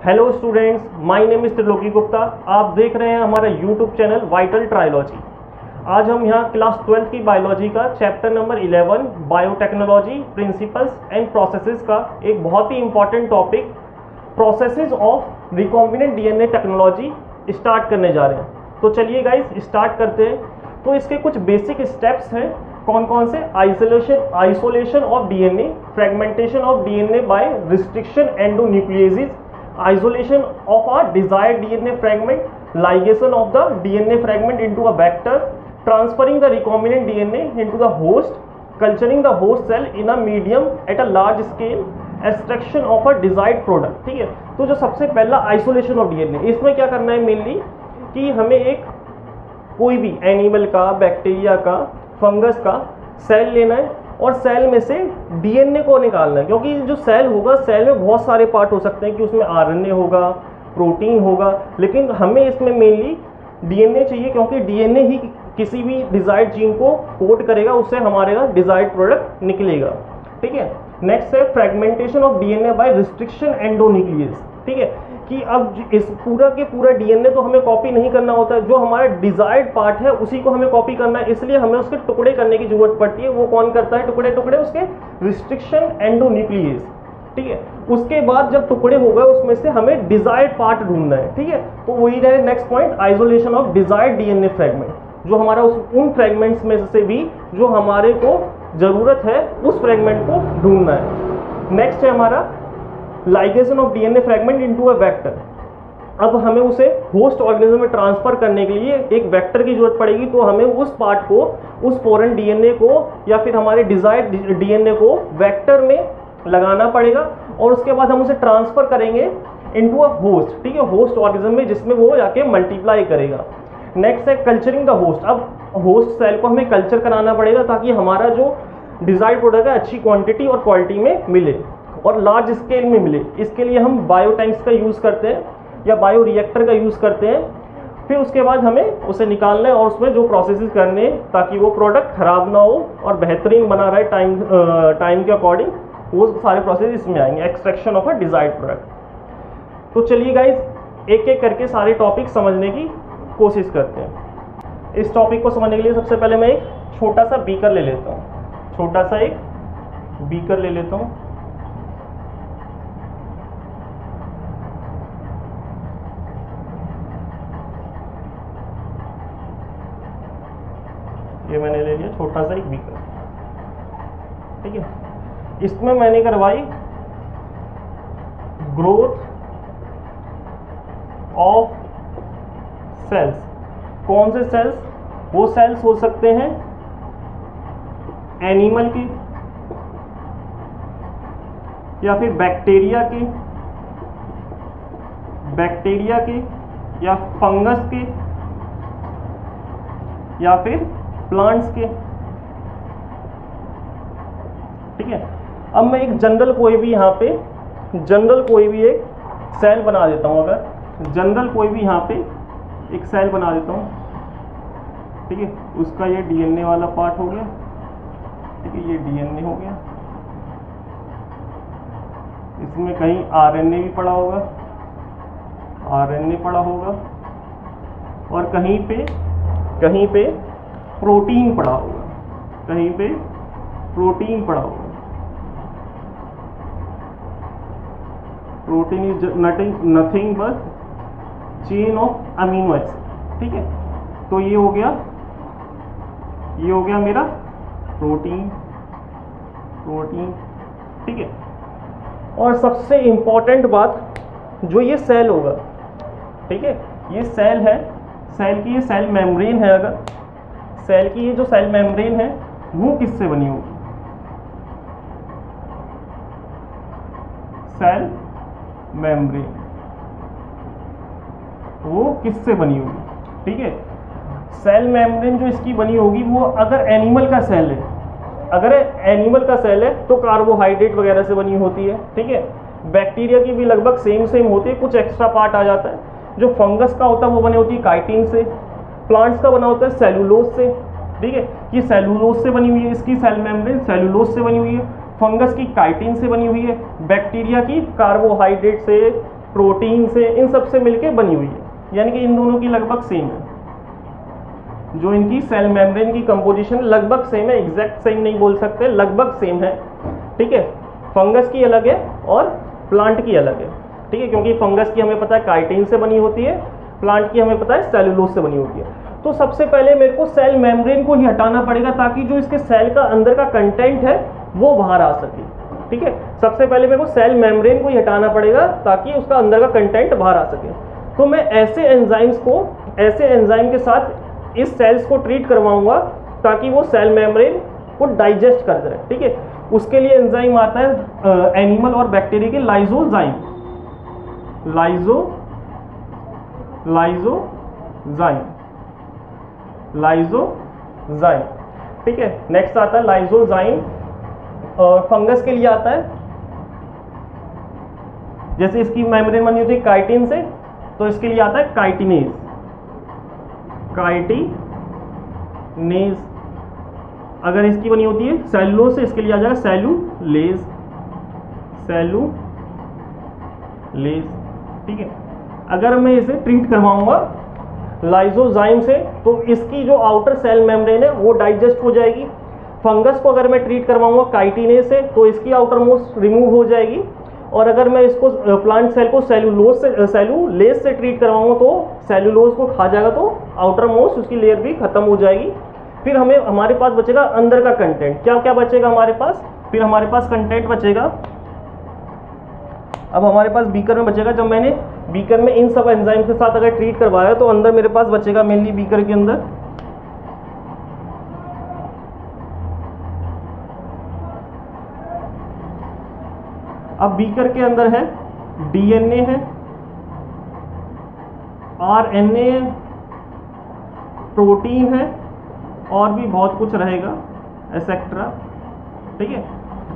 Hello students, my name is Triloki Gupta. आप देख रहे हैं हमारा यूट्यूब चैनल वाइटल ट्रायोलॉजी। आज हम यहाँ क्लास 12 की बायोलॉजी का chapter number 11 biotechnology principles and processes का एक बहुत ही important topic processes of recombinant DNA technology start करने जा रहे हैं। तो चलिए गाइस स्टार्ट करते हैं। तो इसके कुछ बेसिक स्टेप्स हैं। कौन कौन से? Isolation of DNA, fragmentation of DNA by restriction endonucleases, isolation of a desired DNA fragment, ligation of the DNA fragment into a vector, transferring the recombinant DNA into the host, culturing the host cell in a medium at a large scale, extraction of a desired product। ठीक है, तो जो सबसे पहला isolation of DNA, इसमें क्या करना है मेनली कि हमें एक कोई भी एनिमल का, बैक्टीरिया का, फंगस का सेल लेना है और सेल में से डीएनए को निकालना है। क्योंकि जो सेल होगा, सेल में बहुत सारे पार्ट हो सकते हैं कि उसमें आरएनए होगा, प्रोटीन होगा, लेकिन हमें इसमें मेनली डीएनए चाहिए क्योंकि डीएनए ही किसी भी डिजायर्ड जीन को कोड करेगा, उससे हमारे डिजायर्ड प्रोडक्ट निकलेगा। ठीक है, नेक्स्ट है fragmentation of DNA by restriction endonuclease. ठीक है, कि अब इस पूरा के पूरा डीएनए तो हमें कॉपी नहीं करना होता है, जो हमारा डिजायर्ड पार्ट है उसी को हमें कॉपी करना है, इसलिए हमें उसके टुकड़े करने की जरूरत पड़ती है। वो कौन करता है टुकड़े? टुकड़े उसके रिस्ट्रिक्शन एंडोन्यूक्लियस। ठीक है, उसके बाद जब टुकड़े हो गए उसमें से हमें डिजायर्ड पार्ट ढूंढना है। ठीक है, तो वही रहे next point, isolation of desired DNA fragment, जो हमारा उन फ्रेगमेंट्स में से भी जो हमारे को जरूरत है उस फ्रेगमेंट को ढूंढना है। नेक्स्ट है हमारा ligation of DNA fragment into a vector. अब हमें उसे होस्ट ऑर्गेनिज्म में ट्रांसफर करने के लिए एक वेक्टर की जरूरत पड़ेगी, तो हमें उस पार्ट को, उस फॉरेन डीएनए को या फिर हमारे डिजायर्ड डीएनए को वेक्टर में लगाना पड़ेगा और उसके बाद हम उसे ट्रांसफर करेंगे इनटू अ होस्ट। ठीक है, होस्ट ऑर्गेनिज्म में, जिसमें वो जाके मल्टीप्लाई करेगा। नेक्स्ट है कल्चरिंग द होस्ट। अब होस्ट सेल को हमें कल्चर कराना पड़ेगा ताकि हमारा जो डिजायर्ड प्रोडक्ट है अच्छी क्वांटिटी और क्वालिटी में मिले और लार्ज स्केल में मिले। इसके लिए हम बायोटैंक्स का यूज़ करते हैं या बायो रिएक्टर का यूज़ करते हैं। फिर उसके बाद हमें उसे निकालना है और उसमें जो प्रोसेसेस करने हैं ताकि वो प्रोडक्ट खराब ना हो और बेहतरीन बना रहे टाइम के अकॉर्डिंग, वो सारे प्रोसेस इसमें आएंगे। Extraction of a desired product. तो चलिए गाइज एक एक करके सारे टॉपिक समझने की कोशिश करते हैं। इस टॉपिक को समझने के लिए सबसे पहले मैं एक छोटा सा बीकर ले लेता हूँ। छोटा सा एक बीकर ले लेता हूँ। ये मैंने ले लिया छोटा सा एक बीकर। ठीक है, इसमें मैंने करवाई ग्रोथ ऑफ सेल्स। कौन से सेल्स? वो सेल्स हो सकते हैं एनिमल के या फिर बैक्टीरिया के या फंगस के या फिर प्लांट्स के। ठीक है, अब मैं एक जनरल कोई भी यहाँ पे एक सेल बना देता हूँ। अगर जनरल कोई भी यहाँ पे एक सेल बना देता हूँ, ठीक है, उसका ये डीएनए वाला पार्ट हो गया। ठीक है, ये डीएनए हो गया, इसमें कहीं आरएनए भी पड़ा होगा, और कहीं पे प्रोटीन पड़ा होगा, protein is nothing but chain of amino acid. ठीक है, तो ये हो गया मेरा प्रोटीन। ठीक है, और सबसे इंपॉर्टेंट बात, जो ये सेल होगा, ठीक है, ये सेल है, सेल की ये सेल मेम्ब्रेन है। अगर सेल की ये जो सेल मेम्ब्रेन है वो किससे बनी होगी? सेल मेम्ब्रेन वो किससे बनी होगी? ठीक है, सेल मेम्ब्रेन जो इसकी बनी होगी वो अगर एनिमल का सेल है तो कार्बोहाइड्रेट वगैरह से बनी होती है। ठीक है, बैक्टीरिया की भी लगभग सेम होती है, कुछ एक्स्ट्रा पार्ट आ जाता है। जो फंगस का होता है वो बनी होती है काइटिन से, प्लांट्स का बना होता है सेलुलोज से। ठीक है, कि सेलुलोज से बनी हुई है, इसकी सेल मेम्ब्रेन सेलुलोज से बनी हुई है, फंगस की काइटिन से बनी हुई है, बैक्टीरिया की कार्बोहाइड्रेट से प्रोटीन से, इन सब से मिलके बनी हुई है, यानी कि इन दोनों की लगभग सेम है। जो इनकी सेल मेम्ब्रेन की कंपोजिशन लगभग सेम है, एग्जैक्ट सेम नहीं बोल सकते, लगभग सेम है, ठीक है। फंगस की अलग है और प्लांट की अलग है, ठीक है, क्योंकि फंगस की हमें पता है काइटिन से बनी होती है, प्लांट की हमें पता है सेलुलोज से बनी होती है। तो सबसे पहले मेरे को सेल मेम्ब्रेन को ही हटाना पड़ेगा ताकि जो इसके सेल का अंदर का कंटेंट है वो बाहर आ सके, ठीक है। सबसे पहले मेरे को सेल मेम्ब्रेन को ही हटाना पड़ेगा ताकि उसका अंदर का कंटेंट बाहर आ सके। तो मैं ऐसे एंजाइम के साथ इस सेल्स को ट्रीट करवाऊंगा ताकि वो सेल मेम्ब्रेन को डाइजेस्ट कर जाए, ठीक है। उसके लिए एंजाइम आता है एनिमल और बैक्टीरिया के लाइजोजाइम, लाइजोजाइम, ठीक है। नेक्स्ट आता है लाइजोजाइम, फंगस के लिए आता है, जैसे इसकी मेम्ब्रेन बनी होती है काइटिन से, तो इसके लिए आता है काइटिनेज। अगर इसकी बनी होती है सेलुलोज से, इसके लिए आ जाएगा सेलुलेज, ठीक है। अगर मैं इसे ट्रीट करवाऊंगा लाइजोजाइम से तो इसकी जो आउटर सेल मेम्ब्रेन है वो डाइजेस्ट हो जाएगी। फंगस को अगर मैं ट्रीट करवाऊंगा काइटिनेज से तो इसकी आउटर मोस्ट रिमूव हो जाएगी, और अगर मैं इसको प्लांट सेल को सेलुलेज से ट्रीट करवाऊंगा तो सेलुलोज को खा जाएगा, तो आउटर मोस्ट उसकी लेयर भी खत्म हो जाएगी। फिर हमारे पास बचेगा अंदर का कंटेंट। क्या क्या बचेगा हमारे पास? फिर हमारे पास कंटेंट बचेगा, अब हमारे पास बीकर में बचेगा। जब मैंने बीकर में इन सब एंजाइम के साथ अगर ट्रीट करवाया तो अंदर मेरे पास बचेगा मेनली बीकर के अंदर अब बीकर के अंदर है डीएनए है, आरएनए है, प्रोटीन है और भी बहुत कुछ रहेगा एसेक्ट्रा, ठीक है।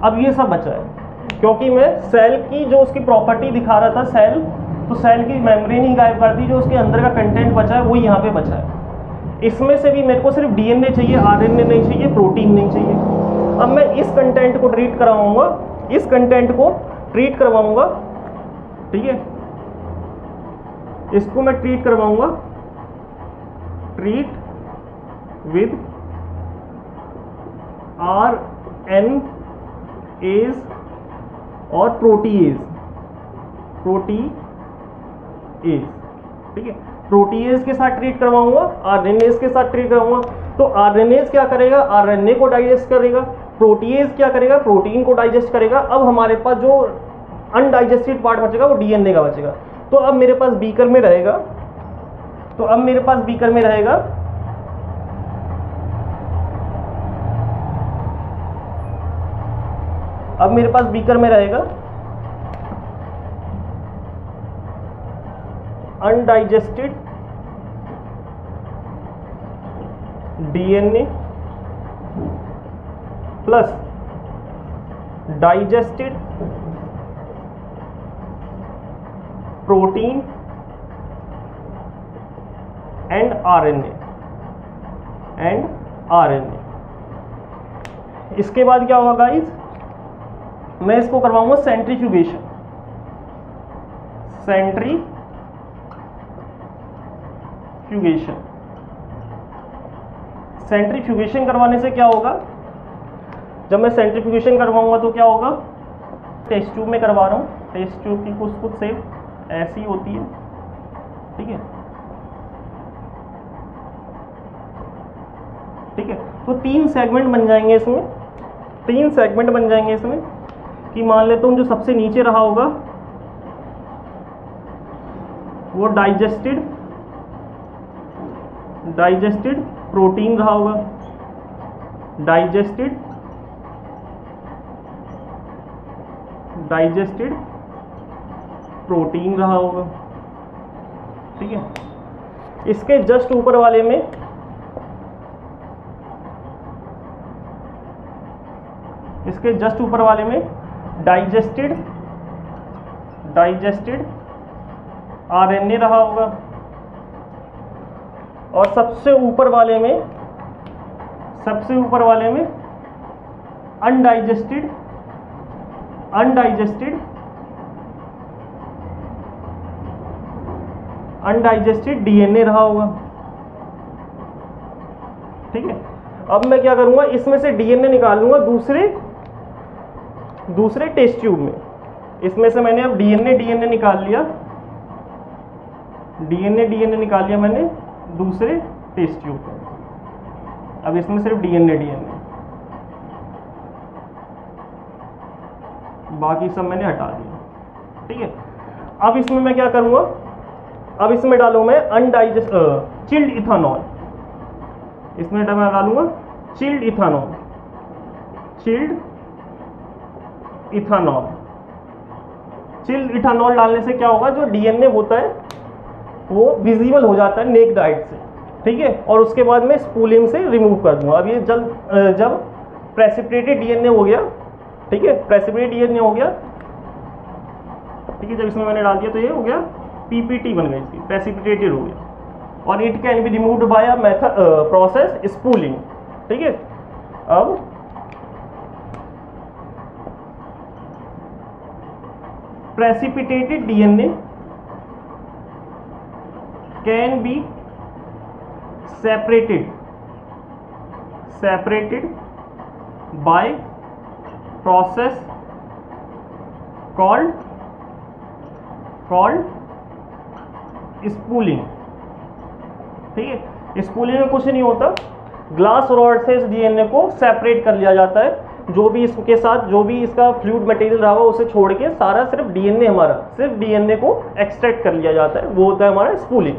अब ये सब बचा है क्योंकि मैं सेल की जो उसकी प्रॉपर्टी दिखा रहा था तो सेल की मेम्ब्रेन ही गायब कर दी, जो उसके अंदर का कंटेंट बचा है वो यहाँ पे बचा है। इसमें से भी मेरे को सिर्फ डीएनए चाहिए, आरएनए नहीं चाहिए, प्रोटीन नहीं चाहिए। अब मैं इस कंटेंट को ट्रीट करवाऊंगा, ठीक है। इसको मैं ट्रीट करवाऊंगा विद RNase और प्रोटीएज, ठीक है। प्रोटीएज के साथ ट्रीट करवाऊंगा, आरएनएज के साथ ट्रीट करवाऊंगा। तो आरएनएज क्या करेगा? आरएनए को डाइजेस्ट करेगा। प्रोटीएज क्या करेगा? प्रोटीन को डाइजेस्ट करेगा। अब हमारे पास जो अनडाइजेस्टेड पार्ट बचेगा वो डीएनए का बचेगा। तो अब मेरे पास बीकर में रहेगा, undigested DNA plus digested protein and RNA. इसके बाद क्या होगा गाइस? मैं इसको करवाऊंगा सेंट्रीफ्यूगेशन। सेंट्रीफ्यूगेशन करवाने से क्या होगा? जब मैं सेंट्रीफ्यूगेशन करवाऊंगा तो क्या होगा? टेस्ट ट्यूब में करवा रहा हूँ, टेस्ट ट्यूब की कुछ शेप ऐसी होती है, ठीक है। तो 3 सेगमेंट बन जाएंगे इसमें, कि मान लेता हूँ जो सबसे नीचे रहा होगा वो डाइजेस्टेड प्रोटीन रहा होगा, डाइजेस्टेड प्रोटीन रहा होगा, ठीक है। इसके जस्ट ऊपर वाले में डाइजेस्टेड आरएनए रहा होगा, और सबसे ऊपर वाले में अनडाइजेस्टेड अनडाइजेस्टेड डीएनए रहा होगा। ठीक है, अब मैं क्या करूंगा, इसमें से डीएनए निकाल लूंगा दूसरे टेस्ट ट्यूब में। इसमें से मैंने अब डीएनए निकाल लिया, डीएनए निकाल लिया मैंने दूसरे टेस्ट ट्यूब में। अब इसमें सिर्फ डीएनए, बाकी सब मैंने हटा दिया। ठीक है, अब इसमें मैं क्या करूंगा, अब इसमें डालूं मैं अनडाइजेस्ट चिल्ड इथानॉल। इसमें मैं डालूंगा चिल्ड इथानॉल, चिल्ड इथानॉल डालने से क्या होगा, जो डीएनए होता है वो विजिबल हो जाता है नेक्ड आइट से। ठीक है, और उसके बाद मैं स्पूलिंग से रिमूव कर दूंगा। अब ये जब प्रेसिपिटेटेड डीएनए हो गया, ठीक है, प्रेसिपिटेटेड डीएनए हो गया, ठीक है, जब इसमें मैंने डाल दिया तो ये हो गया पीपीटी बन गई, इसकी प्रेसिपिटेटेड हो गया, और it can be removed by a method process spooling. ठीक है, अब precipitated DNA can be separated by process called spooling. ठीक है, स्पूलिंग में कुछ नहीं होता, ग्लास रॉड से इस डीएनए को सेपरेट कर लिया जाता है। जो भी इसके साथ जो भी इसका फ्लूइड मटेरियल रहा हुआ उसे छोड़ के सारा सिर्फ डीएनए, हमारा सिर्फ डीएनए को एक्सट्रैक्ट कर लिया जाता है, वो होता है हमारा स्पूलिंग।